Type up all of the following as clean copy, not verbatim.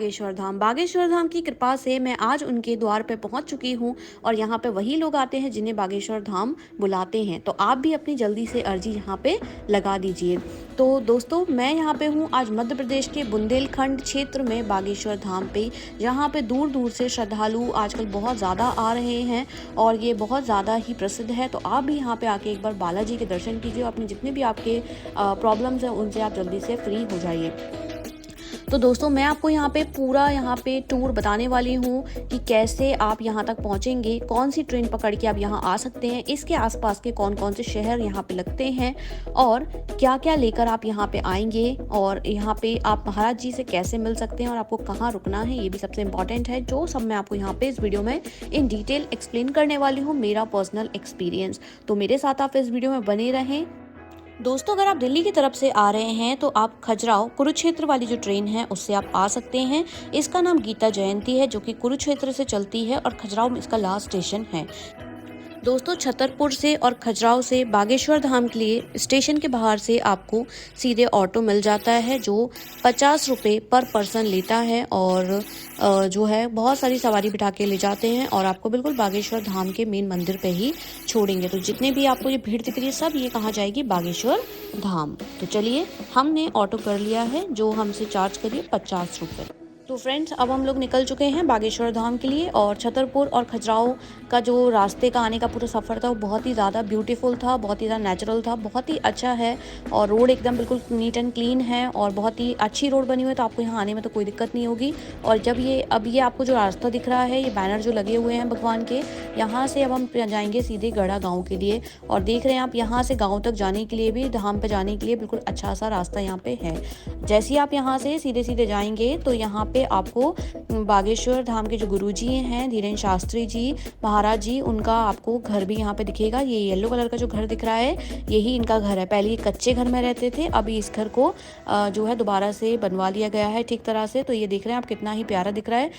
बागेश्वर धाम की कृपा से मैं आज उनके द्वार पे पहुंच चुकी हूं और यहाँ पे वही लोग आते हैं जिन्हें बागेश्वर धाम बुलाते हैं। तो आप भी अपनी जल्दी से अर्जी यहाँ पे लगा दीजिए। तो दोस्तों, मैं यहाँ पे हूँ आज मध्य प्रदेश के बुंदेलखंड क्षेत्र में बागेश्वर धाम पे, जहाँ पे दूर दूर से श्रद्धालु आजकल बहुत ज़्यादा आ रहे हैं और ये बहुत ज़्यादा ही प्रसिद्ध है। तो आप भी यहाँ पे आके एक बार बालाजी के दर्शन कीजिए। अपने जितने भी आपके प्रॉब्लम्स हैं उनसे आप जल्दी से फ्री हो जाइए। तो दोस्तों, मैं आपको यहाँ पे टूर बताने वाली हूँ कि कैसे आप यहाँ तक पहुँचेंगे, कौन सी ट्रेन पकड़ के आप यहाँ आ सकते हैं, इसके आसपास के कौन कौन से शहर यहाँ पे लगते हैं और क्या क्या लेकर आप यहाँ पे आएंगे और यहाँ पे आप महाराज जी से कैसे मिल सकते हैं और आपको कहाँ रुकना है, ये भी सबसे इम्पॉर्टेंट है। जो सब मैं आपको यहाँ पे इस वीडियो में इन डिटेल एक्सप्लेन करने वाली हूँ, मेरा पर्सनल एक्सपीरियंस। तो मेरे साथ आप इस वीडियो में बने रहें। दोस्तों, अगर आप दिल्ली की तरफ से आ रहे हैं तो आप खजुराहो कुरुक्षेत्र वाली जो ट्रेन है उससे आप आ सकते हैं। इसका नाम गीता जयंती है, जो कि कुरुक्षेत्र से चलती है और खजुराहो में इसका लास्ट स्टेशन है। दोस्तों, छतरपुर से और खजुराहो से बागेश्वर धाम के लिए स्टेशन के बाहर से आपको सीधे ऑटो मिल जाता है, जो 50 रुपये पर पर्सन लेता है और जो है बहुत सारी सवारी बिठा के ले जाते हैं और आपको बिल्कुल बागेश्वर धाम के मेन मंदिर पे ही छोड़ेंगे। तो जितने भी आपको ये भीड़ दिख रही है सब ये कहाँ जाएगी, बागेश्वर धाम। तो चलिए, हमने ऑटो कर लिया है जो हमसे चार्ज करिए 50 रुपये। तो फ्रेंड्स, अब हम लोग निकल चुके हैं बागेश्वर धाम के लिए और छतरपुर और खजुराहो का जो रास्ते का आने का पूरा सफ़र था वो बहुत ही ज़्यादा ब्यूटीफुल था, बहुत ही ज़्यादा नेचुरल था, बहुत ही अच्छा है और रोड एकदम बिल्कुल नीट एंड क्लीन है और बहुत ही अच्छी रोड बनी हुई है। तो आपको यहाँ आने में तो कोई दिक्कत नहीं होगी। और जब अब ये आपको जो रास्ता दिख रहा है, ये बैनर जो लगे हुए हैं भगवान के, यहाँ से अब हम जाएंगे सीधे गढ़ा गाँव के लिए। और देख रहे हैं आप, यहाँ से गाँव तक जाने के लिए भी, धाम पर जाने के लिए बिल्कुल अच्छा सा रास्ता यहाँ पे है। जैसे ही आप यहाँ से सीधे सीधे जाएंगे तो यहाँ पे आपको बागेश्वर धाम के जो गुरुजी हैं, धीरेन्द्र शास्त्री जी महाराज जी, उनका आपको घर भी यहाँ पे दिखेगा। ये येलो कलर का जो घर दिख रहा है यही इनका घर है। पहले ये कच्चे घर में रहते थे, अभी इस घर को जो है दोबारा से बनवा लिया गया है ठीक तरह से। तो ये देख रहे हैं आप, कितना ही प्यारा दिख रहा है।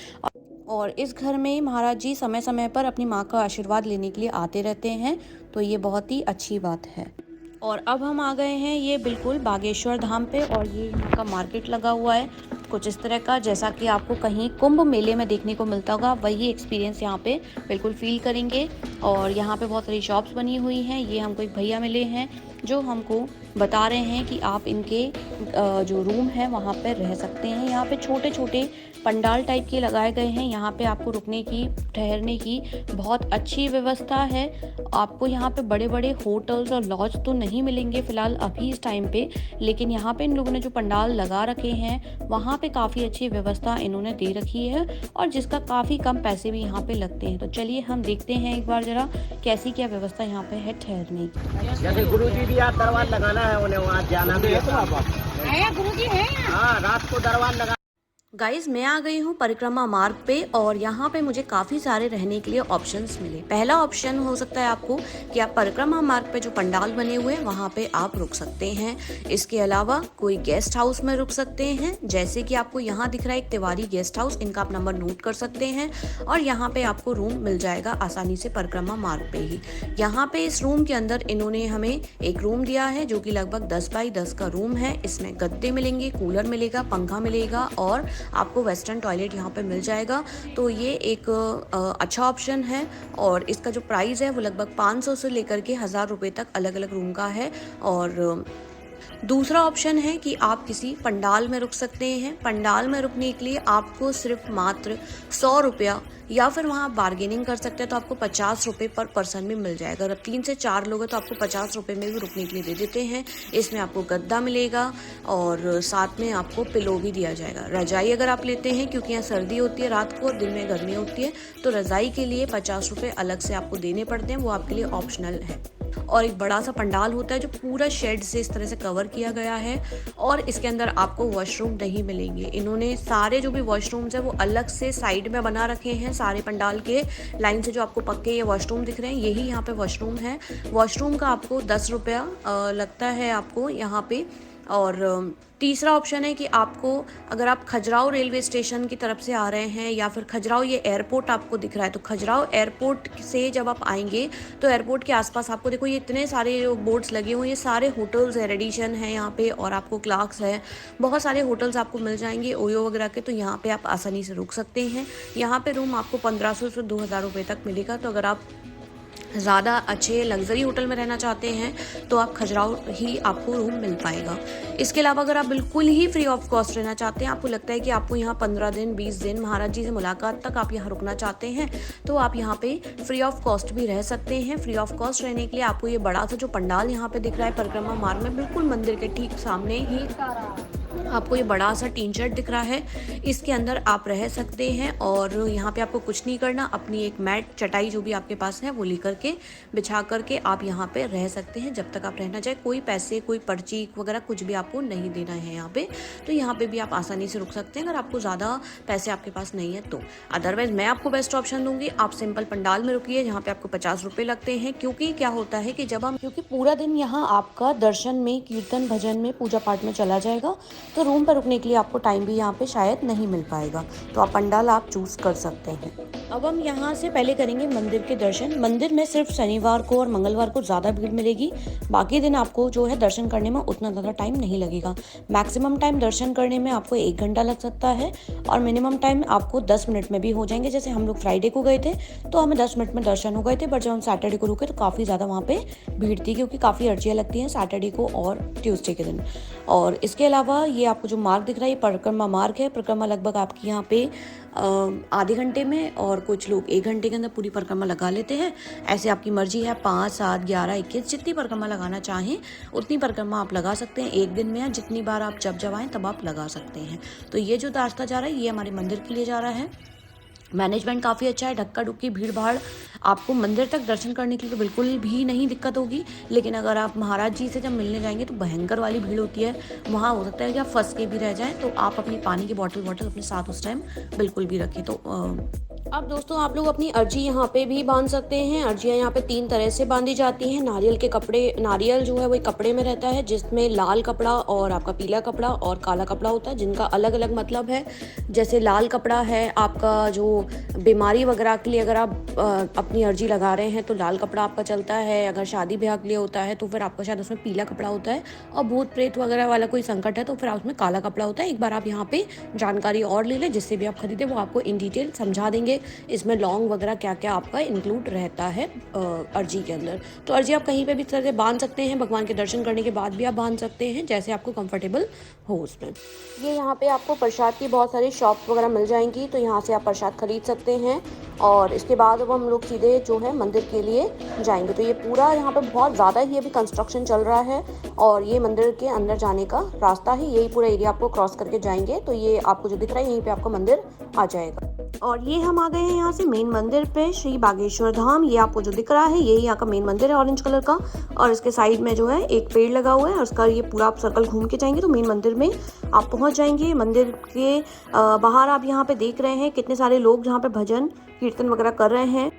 और इस घर में महाराज जी समय समय पर अपनी माँ का आशीर्वाद लेने के लिए आते रहते हैं, तो ये बहुत ही अच्छी बात है। और अब हम आ गए हैं ये बिल्कुल बागेश्वर धाम पे और ये यहाँ का मार्केट लगा हुआ है कुछ इस तरह का, जैसा कि आपको कहीं कुंभ मेले में देखने को मिलता होगा, वही एक्सपीरियंस यहाँ पे बिल्कुल फील करेंगे। और यहाँ पे बहुत सारी शॉप्स बनी हुई हैं। ये हमको एक भैया मिले हैं जो हमको बता रहे हैं कि आप इनके जो रूम है वहाँ पे रह सकते हैं। यहाँ पे छोटे छोटे पंडाल टाइप के लगाए गए हैं। यहाँ पे आपको रुकने की, ठहरने की बहुत अच्छी व्यवस्था है। आपको यहाँ पे बड़े बड़े होटल्स और लॉज तो नहीं मिलेंगे फिलहाल अभी इस टाइम पे, लेकिन यहाँ पे इन लोगों ने जो पंडाल लगा रखे हैं वहाँ पे काफ़ी अच्छी व्यवस्था इन्होंने दे रखी है और जिसका काफ़ी कम पैसे भी यहाँ पे लगते हैं। तो चलिए हम देखते हैं एक बार जरा कैसी क्या व्यवस्था यहाँ पे है ठहरने की। जैसे गुरु जी भी आप दरबार लगाना है उन्हें वहाँ जाना भी है, गुरु जी है। हाँ, रात को दरबार लगा। गाइज, मैं आ गई हूँ परिक्रमा मार्ग पे और यहाँ पे मुझे काफ़ी सारे रहने के लिए ऑप्शंस मिले। पहला ऑप्शन हो सकता है आपको कि आप परिक्रमा मार्ग पे जो पंडाल बने हुए हैं वहाँ पे आप रुक सकते हैं। इसके अलावा कोई गेस्ट हाउस में रुक सकते हैं, जैसे कि आपको यहाँ दिख रहा है एक तिवारी गेस्ट हाउस, इनका आप नंबर नोट कर सकते हैं और यहाँ पे आपको रूम मिल जाएगा आसानी से परिक्रमा मार्ग पे ही। यहाँ पे इस रूम के अंदर इन्होंने हमें एक रूम दिया है जो कि लगभग 10 बाई 10 का रूम है। इसमें गद्दे मिलेंगे, कूलर मिलेगा, पंखा मिलेगा और आपको वेस्टर्न टॉयलेट यहाँ पे मिल जाएगा। तो ये एक अच्छा ऑप्शन है और इसका जो प्राइस है वो लगभग 500 से लेकर के 1000 रुपये तक अलग अलग रूम का है। और दूसरा ऑप्शन है कि आप किसी पंडाल में रुक सकते हैं। पंडाल में रुकने के लिए आपको सिर्फ मात्र 100 रुपया, या फिर वहाँ बार्गेनिंग कर सकते हैं तो आपको 50 रुपये पर पर्सन भी मिल जाएगा। अगर 3 से 4 लोग हैं तो आपको 50 रुपये में भी रुकने के लिए दे देते हैं। इसमें आपको गद्दा मिलेगा और साथ में आपको पिलो भी दिया जाएगा। रजाई अगर आप लेते हैं, क्योंकि यहाँ सर्दी होती है रात को और दिन में गर्मी होती है, तो रजाई के लिए 50 रुपये अलग से आपको देने पड़ते हैं, वो आपके लिए ऑप्शनल है। और एक बड़ा सा पंडाल होता है जो पूरा शेड से इस तरह से कवर किया गया है और इसके अंदर आपको वॉशरूम नहीं मिलेंगे। इन्होंने सारे जो भी वॉशरूम्स है वो अलग से साइड में बना रखे हैं। सारे पंडाल के लाइन से जो आपको पक्के ये वॉशरूम दिख रहे हैं, यही यहाँ पे वॉशरूम है। वॉशरूम का आपको 10 रुपया लगता है आपको यहाँ पे और तीसरा ऑप्शन है कि आपको, अगर आप खजुराहो रेलवे स्टेशन की तरफ से आ रहे हैं या फिर खजुराहो ये एयरपोर्ट आपको दिख रहा है, तो खजुराहो एयरपोर्ट से जब आप आएंगे तो एयरपोर्ट के आसपास आपको देखो ये इतने सारे बोर्ड्स लगे हुए हैं, ये सारे होटल्स है, रेडिशन है यहाँ पे, और आपको क्लार्क्स है, बहुत सारे होटल्स आपको मिल जाएंगे ओयो वगैरह के। तो यहाँ पे आप आसानी से रुक सकते हैं। यहाँ पे रूम आपको 1500 से 2000 रुपये तक मिलेगा। तो अगर आप ज़्यादा अच्छे लग्जरी होटल में रहना चाहते हैं तो आप खजुराहो ही आपको रूम मिल पाएगा। इसके अलावा अगर आप बिल्कुल ही फ्री ऑफ कॉस्ट रहना चाहते हैं, आपको लगता है कि आपको यहाँ 15 दिन 20 दिन महाराज जी से मुलाकात तक आप यहाँ रुकना चाहते हैं, तो आप यहाँ पे फ्री ऑफ कॉस्ट भी रह सकते हैं। फ्री ऑफ कॉस्ट रहने के लिए आपको ये बड़ा सा जो पंडाल यहाँ पे दिख रहा है परिक्रमा मार्ग में, बिल्कुल मंदिर के ठीक सामने ही आपको ये बड़ा सा टीन शेड दिख रहा है, इसके अंदर आप रह सकते हैं। और यहाँ पे आपको कुछ नहीं करना, अपनी एक मैट चटाई जो भी आपके पास है वो लेकर के बिछा करके आप यहाँ पे रह सकते हैं जब तक आप रहना चाहे। कोई पैसे, कोई पर्ची वगैरह कुछ भी आपको नहीं देना है यहाँ पे। तो यहाँ पे भी आप आसानी से रुक सकते हैं अगर आपको ज़्यादा पैसे आपके पास नहीं है तो। अदरवाइज मैं आपको बेस्ट ऑप्शन दूंगी, आप सिंपल पंडाल में रुकिए जहाँ पे आपको 50 रुपये लगते हैं। क्योंकि क्या होता है कि जब हम, क्योंकि पूरा दिन यहाँ आपका दर्शन में, कीर्तन भजन में, पूजा पाठ में चला जाएगा, तो रूम पर रुकने के लिए आपको टाइम भी यहाँ पे शायद नहीं मिल पाएगा। तो आप पंडाल आप चूज कर सकते हैं। अब हम यहाँ से पहले करेंगे मंदिर के दर्शन। मंदिर में सिर्फ शनिवार को और मंगलवार को ज़्यादा भीड़ मिलेगी, बाकी दिन आपको जो है दर्शन करने में उतना ज़्यादा टाइम नहीं लगेगा। मैक्सिमम टाइम दर्शन करने में आपको 1 घंटा लग सकता है और मिनिमम टाइम आपको 10 मिनट में भी हो जाएंगे। जैसे हम लोग फ्राइडे को गए थे तो हमें 10 मिनट में दर्शन हो गए थे, बट जब हम सैटरडे को रुके तो काफ़ी ज़्यादा वहाँ पे भीड़ थी, क्योंकि काफ़ी अर्जियाँ लगती हैं सैटरडे को और ट्यूसडे के दिन। और इसके अलावा ये आपको जो मार्ग दिख रहा है ये परिक्रमा मार्ग है। परिक्रमा लगभग आपकी यहाँ पे आधे घंटे में, और कुछ लोग 1 घंटे के अंदर पूरी परिक्रमा लगा लेते हैं। ऐसे आपकी मर्जी है, 5, 7, 11, 21 जितनी परिक्रमा लगाना चाहें उतनी परिक्रमा आप लगा सकते हैं एक दिन में, या जितनी बार आप जब आएँ तब आप लगा सकते हैं। तो ये जो रास्ता जा रहा है ये हमारे मंदिर के लिए जा रहा है। मैनेजमेंट काफ़ी अच्छा है, धक्का धुक्की भीड़ भाड़ आपको मंदिर तक दर्शन करने के लिए तो बिल्कुल भी नहीं दिक्कत होगी। लेकिन अगर आप महाराज जी से जब मिलने जाएंगे तो भयंकर वाली भीड़ होती है, वहाँ हो सकता है कि आप फंस के भी रह जाएं। तो आप अपनी पानी की बॉटल अपने साथ उस टाइम बिल्कुल भी रखें। तो अब दोस्तों आप लोग अपनी अर्जी यहाँ पे भी बांध सकते हैं। अर्जियाँ यहाँ पे 3 तरह से बांधी जाती हैं। नारियल के कपड़े, नारियल जो है वो कपड़े में रहता है जिसमें लाल कपड़ा और आपका पीला कपड़ा और काला कपड़ा होता है, जिनका अलग अलग मतलब है। जैसे लाल कपड़ा है आपका जो बीमारी वगैरह के लिए, अगर आप अपनी अर्जी लगा रहे हैं तो लाल कपड़ा आपका चलता है। अगर शादी ब्याह के लिए होता है तो फिर आपका शायद उसमें पीला कपड़ा होता है, और भूत प्रेत वगैरह वाला कोई संकट है तो फिर उसमें काला कपड़ा होता है। एक बार आप यहाँ पे जानकारी और ले लें, जिससे भी आप खरीदे वो आपको इन डिटेल समझा देंगे इसमें लॉन्ग वगैरह क्या क्या आपका इंक्लूड रहता है अर्जी के अंदर। तो अर्जी आप कहीं पे भी तरह से बांध सकते हैं, भगवान के दर्शन करने के बाद भी आप बांध सकते हैं, जैसे आपको कंफर्टेबल हो उसमें। ये यहाँ पे आपको प्रसाद की बहुत सारी शॉप वगैरह मिल जाएंगी, तो यहाँ से आप प्रसाद खरीद सकते हैं। और इसके बाद अब हम लोग सीधे जो है मंदिर के लिए जाएंगे। तो ये पूरा यहाँ पे बहुत ज़्यादा ही अभी कंस्ट्रक्शन चल रहा है, और ये मंदिर के अंदर जाने का रास्ता है, यही पूरा एरिया आपको क्रॉस करके जाएंगे। तो ये आपको जो दिख रहा है यहीं पे आपका मंदिर आ जाएगा। और ये हम आ गए हैं यहाँ से मेन मंदिर पे, श्री बागेश्वर धाम। ये आपको जो दिख रहा है यही यहाँ का मेन मंदिर है ऑरेंज कलर का, और इसके साइड में जो है एक पेड़ लगा हुआ है, और उसका ये पूरा आप सर्कल घूम के जाएंगे तो मेन मंदिर में आप पहुँच जाएंगे। मंदिर के बाहर आप यहाँ पे देख रहे हैं कितने सारे लोग जहाँ पे भजन कीर्तन वगैरह कर रहे हैं।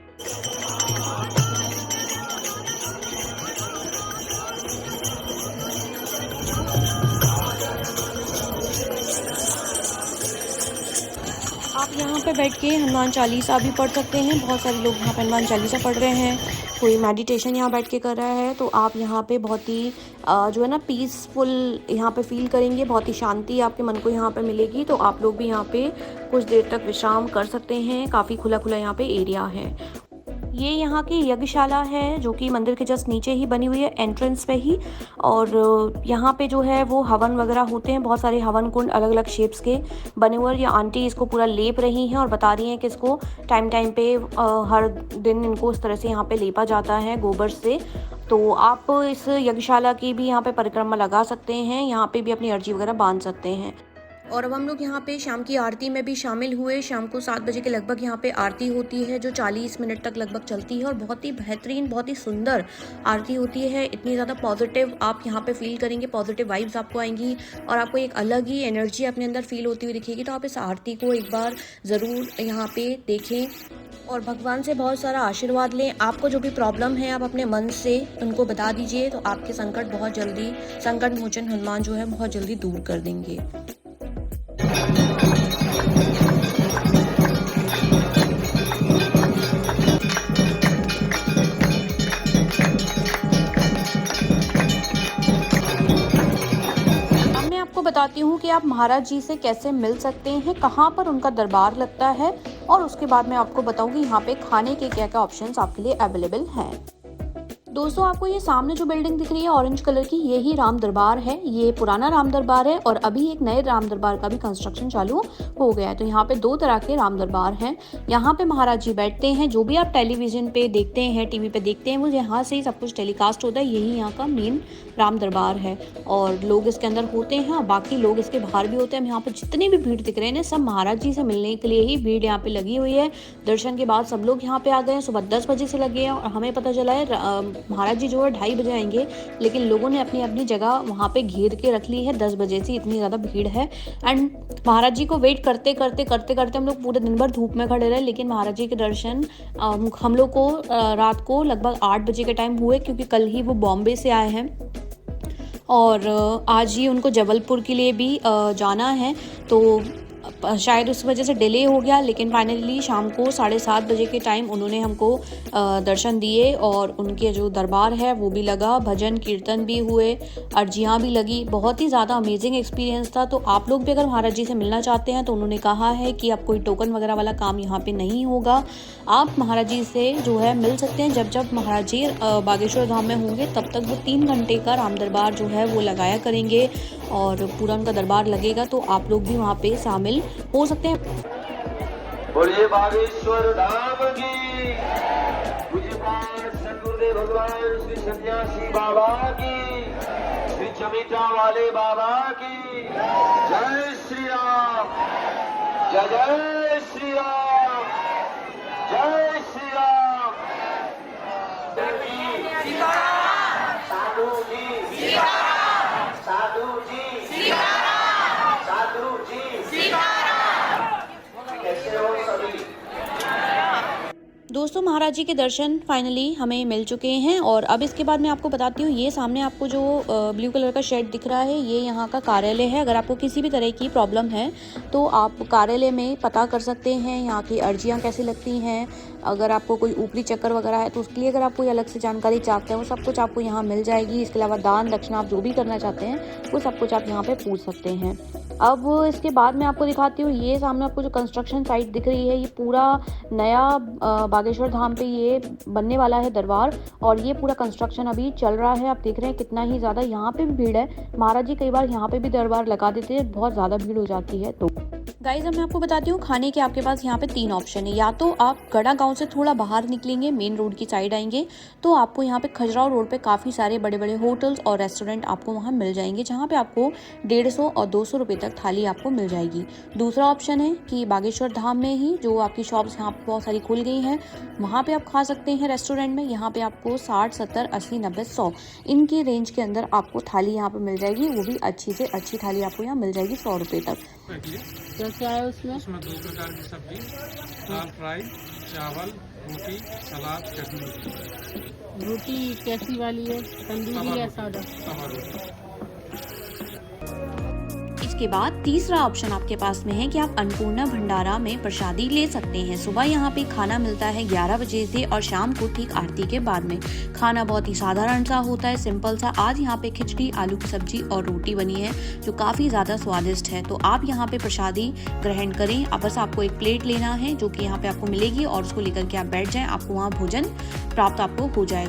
आप यहाँ पे बैठ के हनुमान चालीसा भी पढ़ सकते हैं। बहुत सारे लोग यहाँ पे हनुमान चालीसा पढ़ रहे हैं, कोई मेडिटेशन यहाँ बैठ के कर रहा है। तो आप यहाँ पे बहुत ही जो है ना पीसफुल यहाँ पे फील करेंगे, बहुत ही शांति आपके मन को यहाँ पे मिलेगी। तो आप लोग भी यहाँ पे कुछ देर तक विश्राम कर सकते हैं। काफ़ी खुला खुला यहाँ पे एरिया है। ये यहाँ की यज्ञशाला है जो कि मंदिर के जस्ट नीचे ही बनी हुई है, एंट्रेंस पे ही। और यहाँ पे जो है वो हवन वगैरह होते हैं, बहुत सारे हवन कुंड अलग अलग शेप्स के बने हुए हैं। ये आंटी इसको पूरा लेप रही हैं और बता रही हैं कि इसको टाइम टाइम पे हर दिन इनको इस तरह से यहाँ पे लेपा जाता है गोबर से। तो आप इस यज्ञशाला की भी यहाँ पे परिक्रमा लगा सकते हैं, यहाँ पे भी अपनी अर्जी वगैरह बांध सकते हैं। और अब हम लोग यहाँ पे शाम की आरती में भी शामिल हुए। शाम को 7 बजे के लगभग यहाँ पे आरती होती है, जो 40 मिनट तक लगभग चलती है, और बहुत ही बेहतरीन, बहुत ही सुंदर आरती होती है। इतनी ज़्यादा पॉजिटिव आप यहाँ पे फील करेंगे, पॉजिटिव वाइब्स आपको आएंगी, और आपको एक अलग ही एनर्जी अपने अंदर फील होती हुई दिखेगी। तो आप इस आरती को एक बार ज़रूर यहाँ पे देखें। और भगवान से बहुत सारा आशीर्वाद लें। आपको जो भी प्रॉब्लम है आप अपने मन से उनको बता दीजिए, तो आपके संकट मोचन हनुमान जो है बहुत जल्दी दूर कर देंगे। बताती हूँ कि आप महाराज जी से कैसे मिल सकते हैं, कहाँ पर उनका दरबार लगता है, और उसके बाद मैं आपको बताऊंगी यहाँ पे खाने के क्या क्या ऑप्शंस आपके लिए अवेलेबल हैं। दोस्तों, आपको ये सामने जो बिल्डिंग दिख रही है ऑरेंज कलर की, यही राम दरबार है। ये पुराना राम दरबार है और अभी एक नए राम दरबार का भी कंस्ट्रक्शन चालू हो गया है। तो यहाँ पे 2 तरह के राम दरबार हैं। यहाँ पे महाराज जी बैठते हैं। जो भी आप टेलीविजन पे देखते हैं, टीवी पे देखते हैं, वो यहाँ से ही सब कुछ टेलीकास्ट होता है। यही यहाँ का मेन राम दरबार है और लोग इसके अंदर होते हैं और बाकी लोग इसके बाहर भी होते हैं। यहाँ पे जितनी भी भीड़ दिख रहे हैं सब महाराज जी से मिलने के लिए ही भीड़ यहाँ पे लगी हुई है। दर्शन के बाद सब लोग यहाँ पे आ गए हैं। सुबह 10 बजे से लगे हैं और हमें पता चला है महाराज जी जो है 2:30 बजे आएंगे, लेकिन लोगों ने अपनी अपनी जगह वहाँ पे घेर के रख ली है। 10 बजे से इतनी ज़्यादा भीड़ है एंड महाराज जी को वेट करते करते हम लोग पूरे दिन भर धूप में खड़े रहे, लेकिन महाराज जी के दर्शन हम लोग को रात को लगभग 8 बजे के टाइम हुए, क्योंकि कल ही वो बॉम्बे से आए हैं और आज ही उनको जबलपुर के लिए भी जाना है। तो शायद उस वजह से डिले हो गया, लेकिन फाइनली शाम को 7:30 बजे के टाइम उन्होंने हमको दर्शन दिए और उनके जो दरबार है वो भी लगा, भजन कीर्तन भी हुए, अर्जियाँ भी लगी। बहुत ही ज़्यादा अमेजिंग एक्सपीरियंस था। तो आप लोग भी अगर महाराज जी से मिलना चाहते हैं तो उन्होंने कहा है कि अब कोई टोकन वगैरह वाला काम यहाँ पे नहीं होगा। आप महाराज जी से जो है मिल सकते हैं। जब महाराज जी बागेश्वर धाम में होंगे तब तक वो 3 घंटे का राम दरबार जो है वो लगाया करेंगे और पूरा उनका दरबार लगेगा। तो आप लोग भी वहाँ पे शामिल हो सकते हैं। बोलिए बागेश्वर धाम की, पूज्यपाद सद्गुरुदेव भगवान श्री सन्यासी बाबा की, श्री चमिता वाले बाबा की। जय श्री राम, जय जय श्री राम, जय श्री राम। साधु जी, साधु जी, साधु जी, कैसे हो सभी? दोस्तों, महाराज जी के दर्शन फाइनली हमें मिल चुके हैं और अब इसके बाद मैं आपको बताती हूँ, ये सामने आपको जो ब्लू कलर का शेड दिख रहा है ये यहाँ का कार्यालय है। अगर आपको किसी भी तरह की प्रॉब्लम है तो आप कार्यालय में पता कर सकते हैं यहाँ की अर्जियाँ कैसी लगती हैं। अगर आपको कोई ऊपरी चक्कर वगैरह है तो उसके लिए अगर आप कोई अलग से जानकारी चाहते हैं वो सब कुछ आपको यहाँ मिल जाएगी। इसके अलावा दान दक्षिणा आप जो भी करना चाहते हैं वो सब कुछ आप यहाँ पे पूछ सकते हैं। अब इसके बाद मैं आपको दिखाती हूँ, ये सामने आपको जो कंस्ट्रक्शन साइट दिख रही है ये पूरा नया बागेश्वर धाम पे ये बनने वाला है दरबार और ये पूरा कंस्ट्रक्शन अभी चल रहा है। आप देख रहे हैं कितना ही ज़्यादा यहाँ पे भी भीड़ है। महाराज जी कई बार यहाँ पे भी दरबार लगा देते हैं, बहुत ज़्यादा भीड़ हो जाती है। तो गाइज अब मैं आपको बताती हूँ, खाने के आपके पास यहाँ पे 3 ऑप्शन है। या तो आप गड़ा गांव से थोड़ा बाहर निकलेंगे, मेन रोड की साइड आएंगे तो आपको यहाँ पे खजुराहो रोड पे काफ़ी सारे बड़े बड़े होटल्स और रेस्टोरेंट आपको वहाँ मिल जाएंगे, जहाँ पे आपको 150 और 200 रुपये तक थाली आपको मिल जाएगी। दूसरा ऑप्शन है कि बागेश्वर धाम में ही जो आपकी शॉप्स यहाँ पे बहुत सारी खुल गई हैं वहाँ पे आप खा सकते हैं रेस्टोरेंट में। यहाँ पे आपको 60, 70, 80, 90, 100 इनकी रेंज के अंदर आपको थाली यहाँ पे मिल जाएगी। वो भी अच्छी से अच्छी थाली आपको यहाँ मिल जाएगी 100 रुपये तक। क्या क्या है उसमें? उसमें 2 प्रकार की सब्जी, दाल फ्राई, चावल, रोटी, सलाद, चटनी। रोटी कैसी वाली है, तंदूरी या सादा? तवा रोटी। इसके बाद तीसरा ऑप्शन आपके पास में है कि आप अन्नपूर्णा भंडारा में प्रसादी ले सकते हैं। सुबह यहाँ पे खाना मिलता है 11 बजे से और शाम को ठीक आरती के बाद में। खाना बहुत ही साधारण सा होता है, सिंपल सा। आज यहाँ पे खिचड़ी, आलू की सब्जी और रोटी बनी है जो काफ़ी ज़्यादा स्वादिष्ट है। तो आप यहाँ पे प्रसादी ग्रहण करें। अब बस आपको एक प्लेट लेना है जो कि यहाँ पे आपको मिलेगी और उसको लेकर के आप बैठ जाएं, आपको वहाँ भोजन प्राप्त आपको हो जाएगा।